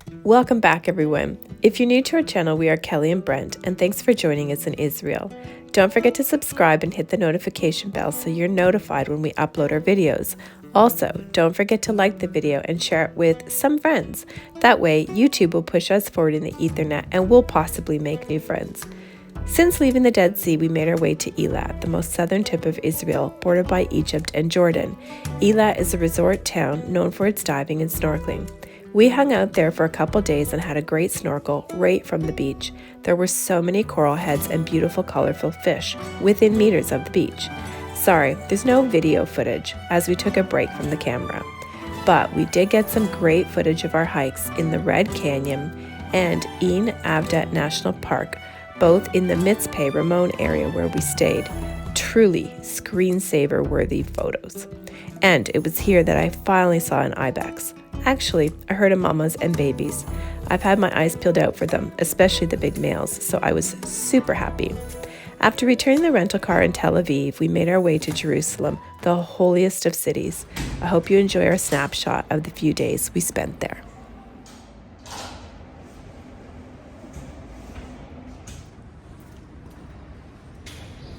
Welcome back, everyone. If you're new to our channel, we are Kelly and Brent, and thanks for joining us in Israel. Don't forget to subscribe and hit the notification bell so you're notified when we upload our videos. Also, don't forget to like the video and share it with some friends. That way, YouTube will push us forward in the Ethernet and we'll possibly make new friends. Since leaving the Dead Sea, we made our way to Eilat, the most southern tip of Israel, bordered by Egypt and Jordan. Eilat is a resort town known for its diving and snorkeling. We hung out there for a couple days and had a great snorkel right from the beach. There were so many coral heads and beautiful colorful fish within meters of the beach. Sorry, there's no video footage as we took a break from the camera. But we did get some great footage of our hikes in the Red Canyon and Ein Avdat National Park, both in the Mitzpe Ramon area where we stayed. Truly screensaver-worthy photos. And it was here that I finally saw an ibex. Actually, a herd of mamas and babies. I've had my eyes peeled out for them, especially the big males, so I was super happy. After returning the rental car in Tel Aviv, we made our way to Jerusalem, the holiest of cities. I hope you enjoy our snapshot of the few days we spent there.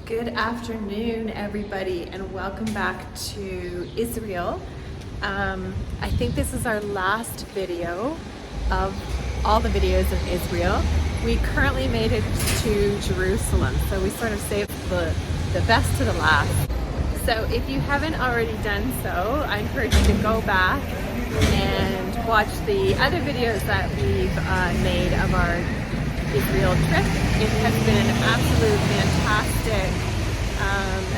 Good afternoon, everybody, and welcome back to Israel. I think this is our last video of all the videos in Israel. We currently made it to Jerusalem, so we sort of saved the best to the last. So if you haven't already done so, I encourage you to go back and watch the other videos that we've made of our Israel trip. It has been an absolute fantastic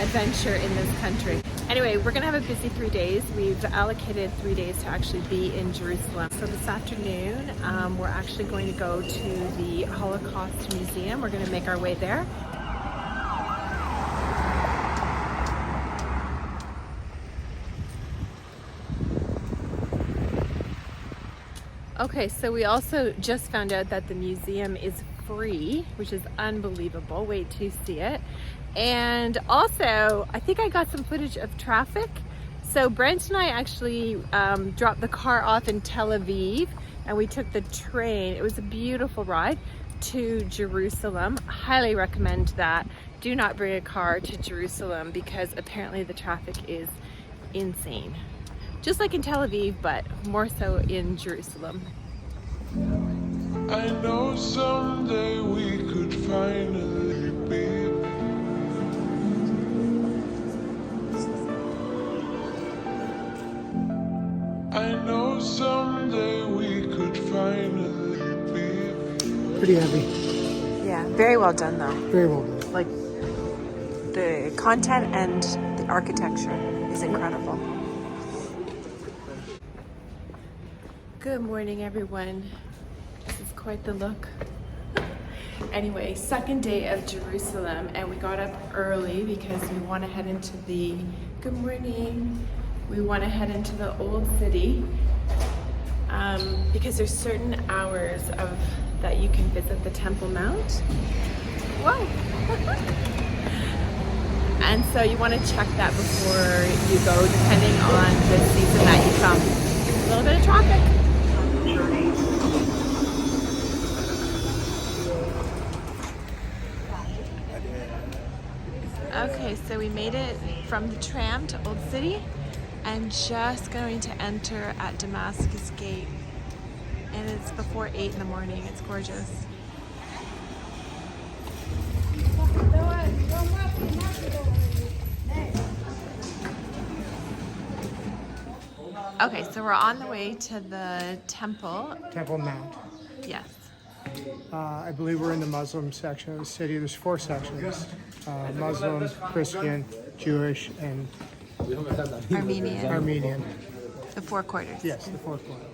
adventure in this country. Anyway, we're gonna have a busy 3 days. We've allocated 3 days to actually be in Jerusalem. So this afternoon, we're actually going to go to the Holocaust Museum. We're gonna make our way there. Okay, so we also just found out that the museum is free, which is unbelievable. Wait till you see it. And also, I think I got some footage of traffic. So Brent and I actually dropped the car off in Tel Aviv and we took the train. It was a beautiful ride to Jerusalem. Highly recommend that. Do not bring a car to Jerusalem because apparently the traffic is insane. Just like in Tel Aviv, but more so in Jerusalem. I know someday we could finally be. I know someday we could finally be. Pretty heavy. Yeah, very well done though. Very well done. Like the content and the architecture is incredible. Good morning, everyone. This is quite the look. Anyway, second day of Jerusalem, and we got up early because we want to head into the, good morning. We want to head into the old city because there's certain hours that you can visit the Temple Mount. Whoa! And so you want to check that before you go, depending on the season that you come. A little bit of traffic. Okay, so we made it from the tram to Old City and just going to enter at Damascus Gate. And it's before 8 in the morning. It's gorgeous. Okay, so we're on the way to the temple. Temple Mount. Yes. I believe we're in the Muslim section of the city. There's 4 sections. Muslim, Christian, Jewish, and Armenian. The 4 quarters. Yes, the 4 quarters.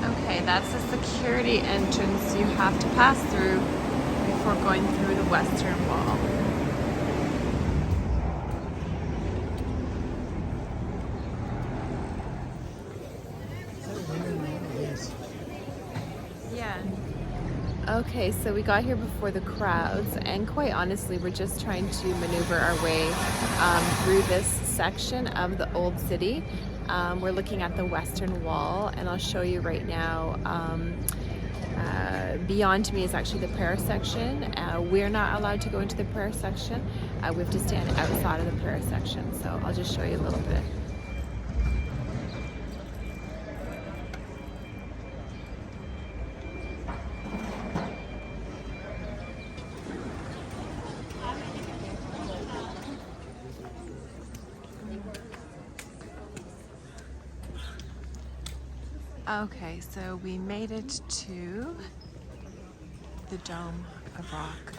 Okay, that's the security entrance you have to pass through before going through the Western Wall. Yeah. Okay, so we got here before the crowds, and quite honestly, we're just trying to maneuver our way through this section of the old city. We're looking at the western wall, and I'll show you right now. Beyond me is actually the prayer section. We're not allowed to go into the prayer section. We have to stand outside of the prayer section. So I'll just show you a little bit. Okay, so we made it to the Dome of Rock.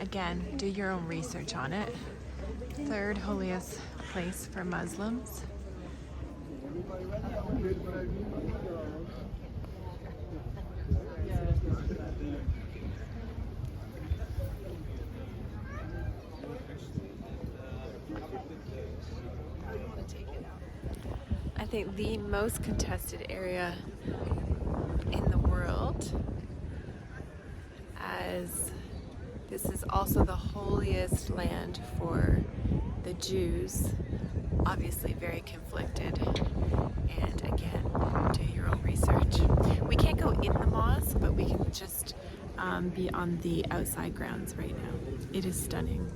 Again, do your own research on it. Third holiest place for Muslims. I think the most contested area in the world, as this is also the holiest land for the Jews. Obviously very conflicted. And again, do your own research. We can't go in the mosque, but we can just be on the outside grounds right now. It is stunning.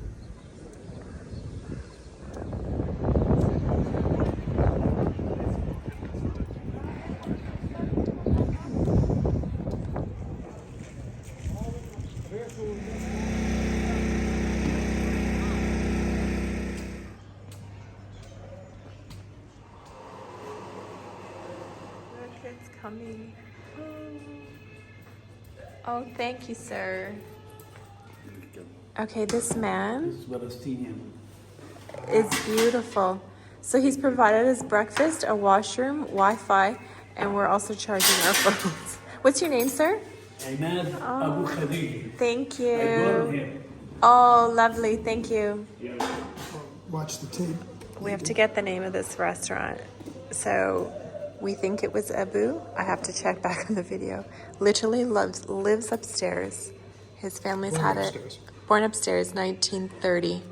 It's coming. Oh, thank you, sir. Okay, this man This is Palestinian. is beautiful. So he's provided us breakfast, a washroom, Wi-Fi, and we're also charging our phones. What's your name, sir? Imad Abu Khadija. Thank I born you. here. Oh, lovely. Thank you. Watch the tape. We have to get the name of this restaurant. So we think it was Abu. I have to check back on the video. Literally lives upstairs. His family's had it. upstairs. Born upstairs, 1930.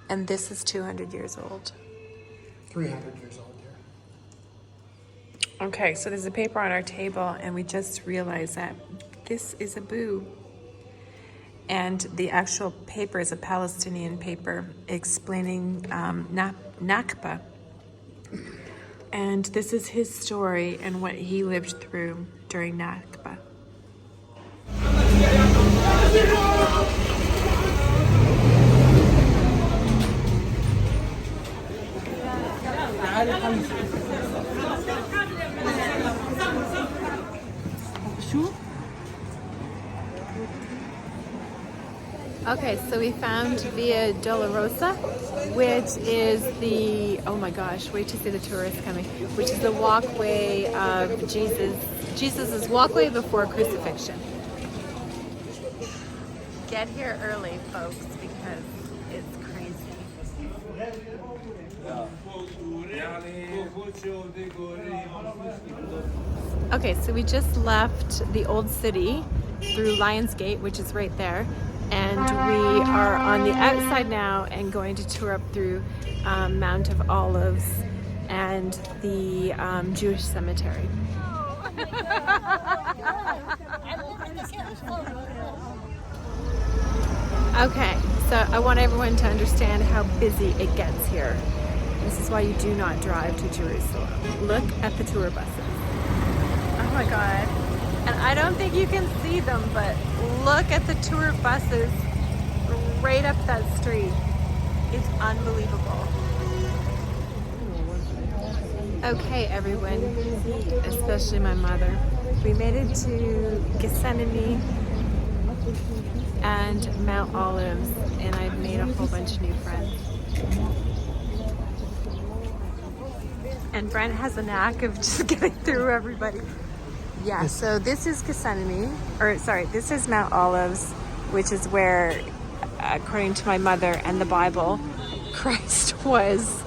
And this is 200 years old. 300 years old here. Okay, so there's a paper on our table, and we just realized that this is Abu. And the actual paper is a Palestinian paper explaining Nakba. And this is his story and what he lived through during Nakba. Okay, so we found Via Dolorosa, which is the, oh my gosh, wait to see the tourists coming, which is the walkway of Jesus's walkway before crucifixion. Get here early, folks, because it's crazy. Okay, so we just left the old city through Lions Gate, which is right there. And we are on the outside now and going to tour up through Mount of Olives and the Jewish cemetery. Okay, so I want everyone to understand how busy it gets here. This is why you do not drive to Jerusalem. Look at the tour buses. Oh my God. And I don't think you can see them, but look at the tour buses right up that street. It's unbelievable. Okay, everyone, especially my mother. We made it to Gethsemane and Mount Olives, and I've made a whole bunch of new friends. And Brent has a knack of just getting through everybody. Yeah, so this is Gethsemane, this is Mount Olives, which is where, according to my mother and the Bible, Christ was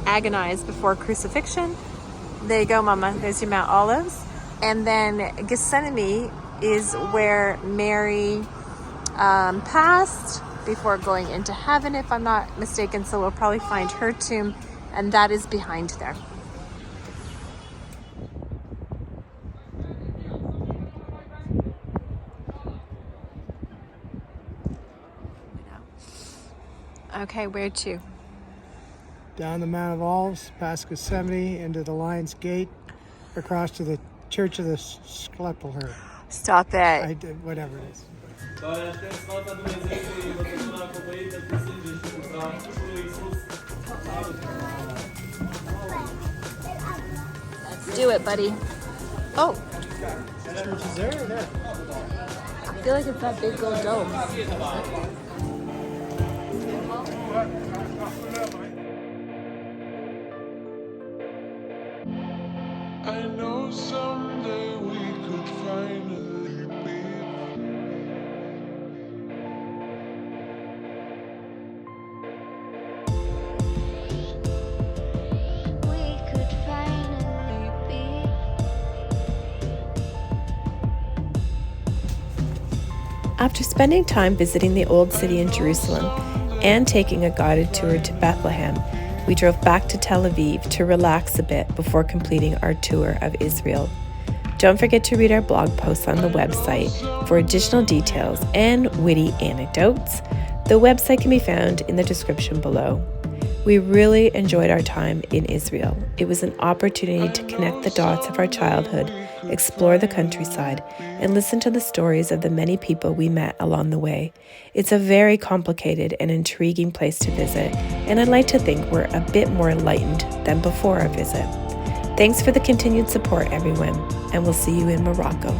agonized before crucifixion. There you go, Mama. There's your Mount Olives. And then Gethsemane is where Mary passed before going into heaven, if I'm not mistaken. So we'll probably find her tomb, and that is behind there. Okay, where to? Down the Mount of Olives, past Gethsemane, into the Lion's Gate, across to the Church of the Sklepelher. Stop it. I did whatever it is. Let's do it, buddy. Oh, Church is there or there? I feel like it's that big gold dome. I know someday we could finally be. We could finally be. After spending time visiting the Old City in Jerusalem and taking a guided tour to Bethlehem, we drove back to Tel Aviv to relax a bit before completing our tour of Israel. Don't forget to read our blog posts on the website for additional details and witty anecdotes. The website can be found in the description below. We really enjoyed our time in Israel. It was an opportunity to connect the dots of our childhood, explore the countryside, and listen to the stories of the many people we met along the way. It's a very complicated and intriguing place to visit, and I'd like to think we're a bit more enlightened than before our visit. Thanks for the continued support, everyone, and we'll see you in Morocco.